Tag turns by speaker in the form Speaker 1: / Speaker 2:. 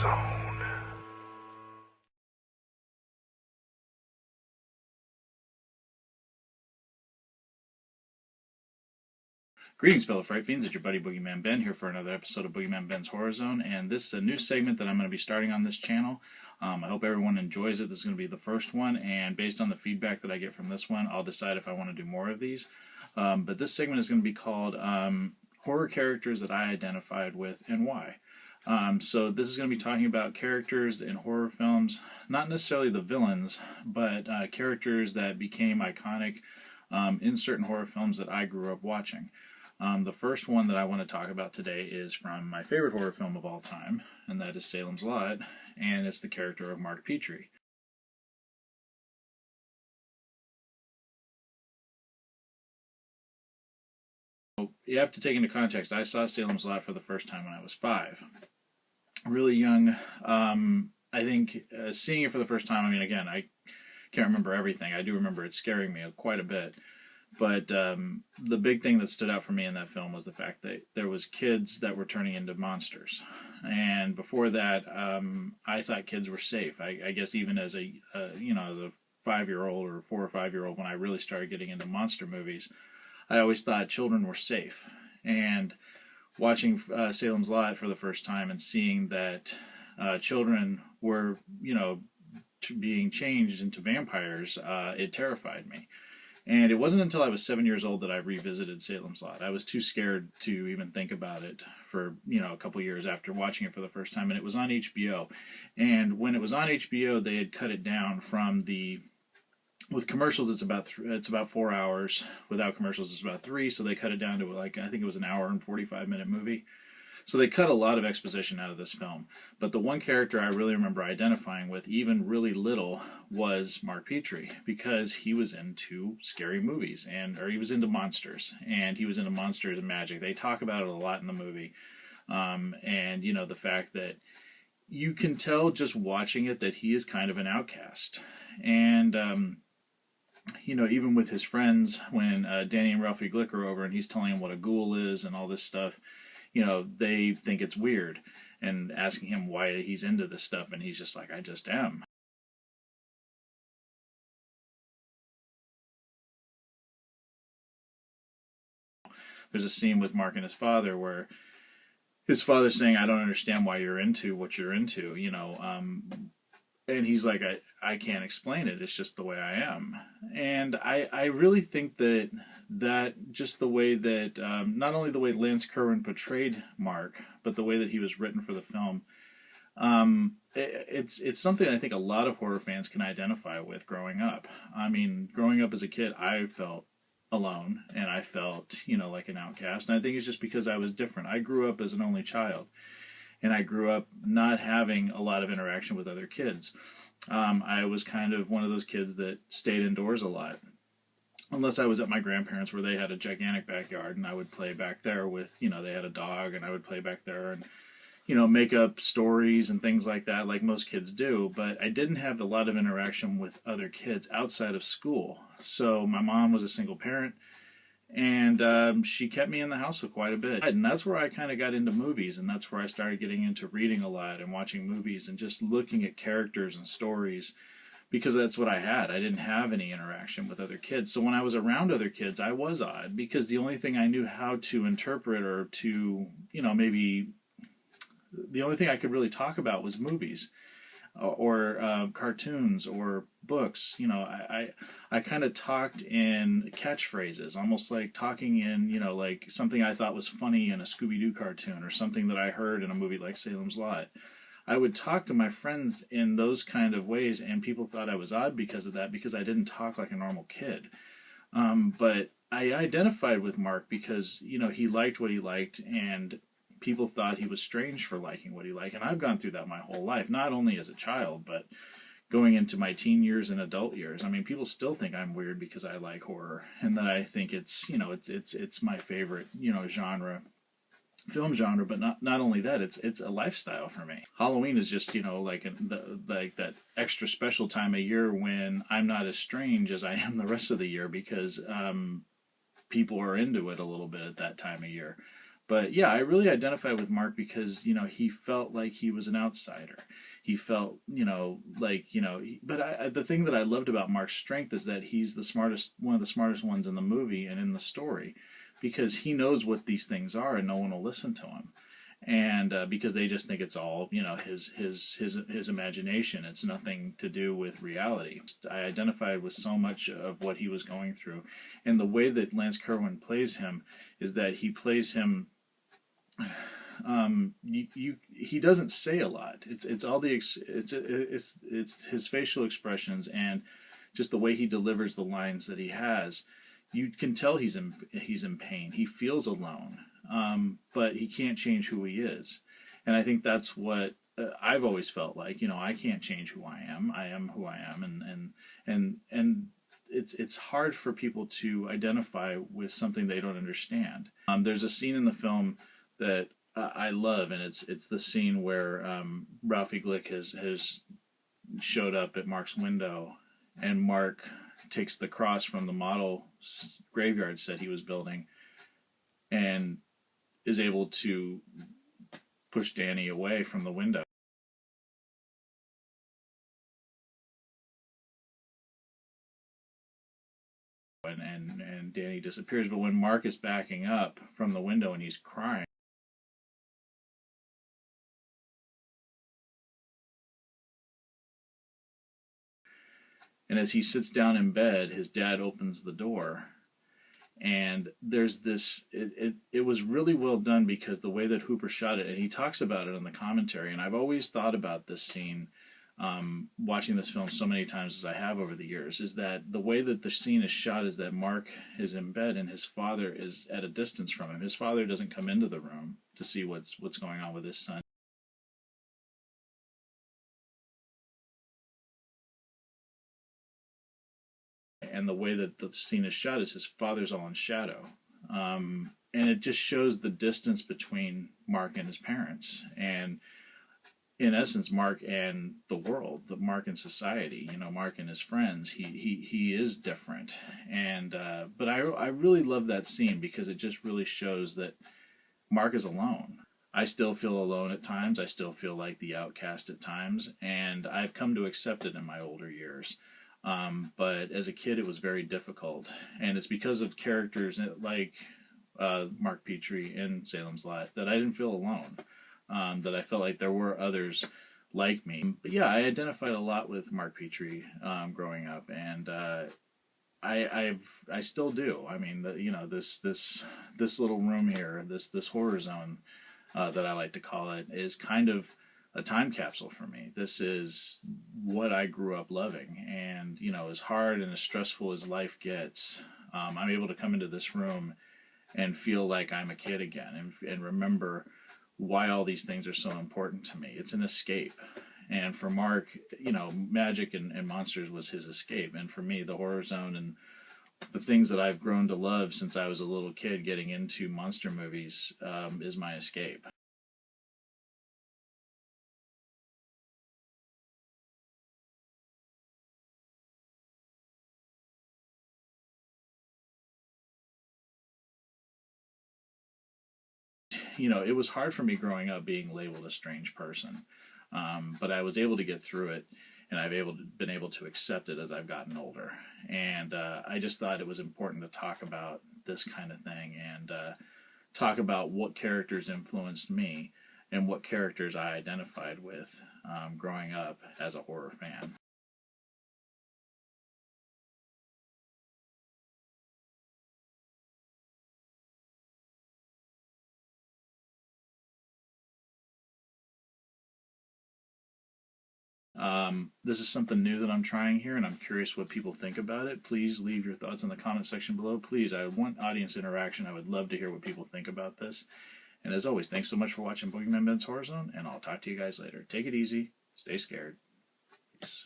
Speaker 1: zone.
Speaker 2: Greetings, fellow Fright Fiends. It's your buddy Boogeyman Ben here for another episode of Boogeyman Ben's Horror Zone, and this is a new segment that I'm going to be starting on this channel. I hope everyone enjoys it. This is going to be the first one, and based on the feedback that I get from this one, I'll decide if I want to do more of these. But this segment is going to be called Horror Characters That I Identified With and Why. So this is going to be talking about characters in horror films, not necessarily the villains, but characters that became iconic in certain horror films that I grew up watching. The first one that I want to talk about today is from my favorite horror film of all time, and that is Salem's Lot, and it's the character of Mark Petrie. You have to take into context, I saw Salem's Lot for the first time when I was 5. Really young. I think seeing it for the first time, I mean, again, I can't remember everything. I do remember it scaring me quite a bit. But the big thing that stood out for me in that film was the fact that there was kids that were turning into monsters. And before that, I thought kids were safe. I guess even as a 5-year-old or 4 or 5-year-old, when I really started getting into monster movies, I always thought children were safe. And watching Salem's Lot for the first time and seeing that children were, being changed into vampires, it terrified me. And it wasn't until I was 7 years old that I revisited Salem's Lot. I was too scared to even think about it for, a couple years after watching it for the first time. And it was on HBO. And when it was on HBO, they had cut it down from with commercials, it's about 4 hours. Without commercials, it's about 3. So they cut it down to I think it was an hour and 45-minute movie. So they cut a lot of exposition out of this film. But the one character I really remember identifying with, even really little, was Mark Petrie, because he was into scary movies, or he was into monsters, and he was into monsters and magic. They talk about it a lot in the movie. And, the fact that you can tell just watching it that he is kind of an outcast. And, even with his friends, when Danny and Ralphie Glick are over and he's telling him what a ghoul is and all this stuff, they think it's weird and asking him why he's into this stuff, and he's just like, I just am. There's a scene with Mark and his father where his father's saying, I don't understand why you're into what you're into, and he's like, I can't explain it. It's just the way I am. And I really think that just the way that, not only the way Lance Kerwin portrayed Mark, but the way that he was written for the film, it's something I think a lot of horror fans can identify with growing up. I mean, growing up as a kid, I felt alone, and I felt, like an outcast. And I think it's just because I was different. I grew up as an only child. And I grew up not having a lot of interaction with other kids. I was kind of one of those kids that stayed indoors a lot. Unless I was at my grandparents' where they had a gigantic backyard, and I would play back there with, they had a dog, and I would play back there and, make up stories and things like that, like most kids do. But I didn't have a lot of interaction with other kids outside of school. So my mom was a single parent. And she kept me in the house quite a bit. And that's where I kind of got into movies, and that's where I started getting into reading a lot and watching movies and just looking at characters and stories, because that's what I had. I didn't have any interaction with other kids. So when I was around other kids, I was odd, because the only thing I knew how to interpret, or to, maybe the only thing I could really talk about was movies. Or cartoons or books. I kind of talked in catchphrases, almost like talking in, like something I thought was funny in a Scooby-Doo cartoon, or something that I heard in a movie like Salem's Lot. I would talk to my friends in those kind of ways, and people thought I was odd because of that, because I didn't talk like a normal kid. But I identified with Mark because, he liked what he liked, and people thought he was strange for liking what he liked. And I've gone through that my whole life, not only as a child, but going into my teen years and adult years. I mean, people still think I'm weird because I like horror, and that I think it's, it's my favorite, genre, film genre. But not only that, it's a lifestyle for me. Halloween is just, like that extra special time of year when I'm not as strange as I am the rest of the year, because people are into it a little bit at that time of year. But yeah, I really identify with Mark because, he felt like he was an outsider. He felt, like, but the thing that I loved about Mark's strength is that he's the smartest, one of the smartest ones in the movie and in the story, because he knows what these things are and no one will listen to him. And because they just think it's all, his imagination. It's nothing to do with reality. I identified with so much of what he was going through, and the way that Lance Kerwin plays him is that he plays him. He doesn't say a lot. It's all the it's his facial expressions and just the way he delivers the lines that he has. You can tell he's in pain. He feels alone, but he can't change who he is. And I think that's what I've always felt like. I can't change who I am. I am who I am, and it's hard for people to identify with something they don't understand. There's a scene in the film that I love, and it's the scene where Ralphie Glick has showed up at Mark's window, and Mark takes the cross from the model graveyard set he was building and is able to push Danny away from the window. And Danny disappears. But when Mark is backing up from the window and he's crying, and as he sits down in bed, his dad opens the door. And there's this, it was really well done because the way that Hooper shot it, and he talks about it in the commentary, and I've always thought about this scene, watching this film so many times as I have over the years, is that the way that the scene is shot is that Mark is in bed and his father is at a distance from him. His father doesn't come into the room to see what's going on with his son. And the way that the scene is shot is his father's all in shadow. And it just shows the distance between Mark and his parents. And in essence, Mark and the world, the Mark and society, Mark and his friends, he is different. And but I really love that scene because it just really shows that Mark is alone. I still feel alone at times. I still feel like the outcast at times, and I've come to accept it in my older years. But as a kid, it was very difficult, and it's because of characters like Mark Petrie in Salem's Lot that I didn't feel alone. That I felt like there were others like me. But yeah, I identified a lot with Mark Petrie growing up, and I still do. I mean, this little room here, this horror zone that I like to call it, is kind of a time capsule for me. This is what I grew up loving, and as hard and as stressful as life gets, I'm able to come into this room and feel like I'm a kid again, and remember why all these things are so important to me. It's an escape. And for Mark, magic and monsters was his escape. And for me, the horror zone and the things that I've grown to love since I was a little kid getting into monster movies is my escape. It was hard for me growing up being labeled a strange person, but I was able to get through it, and been able to accept it as I've gotten older. And I just thought it was important to talk about this kind of thing and talk about what characters influenced me and what characters I identified with growing up as a horror fan. This is something new that I'm trying here, and I'm curious what people think about it. Please leave your thoughts in the comment section below. Please, I want audience interaction. I would love to hear what people think about this. And as always, thanks so much for watching Boogeyman Ben's Horror Zone, and I'll talk to you guys later. Take it easy. Stay scared. Peace.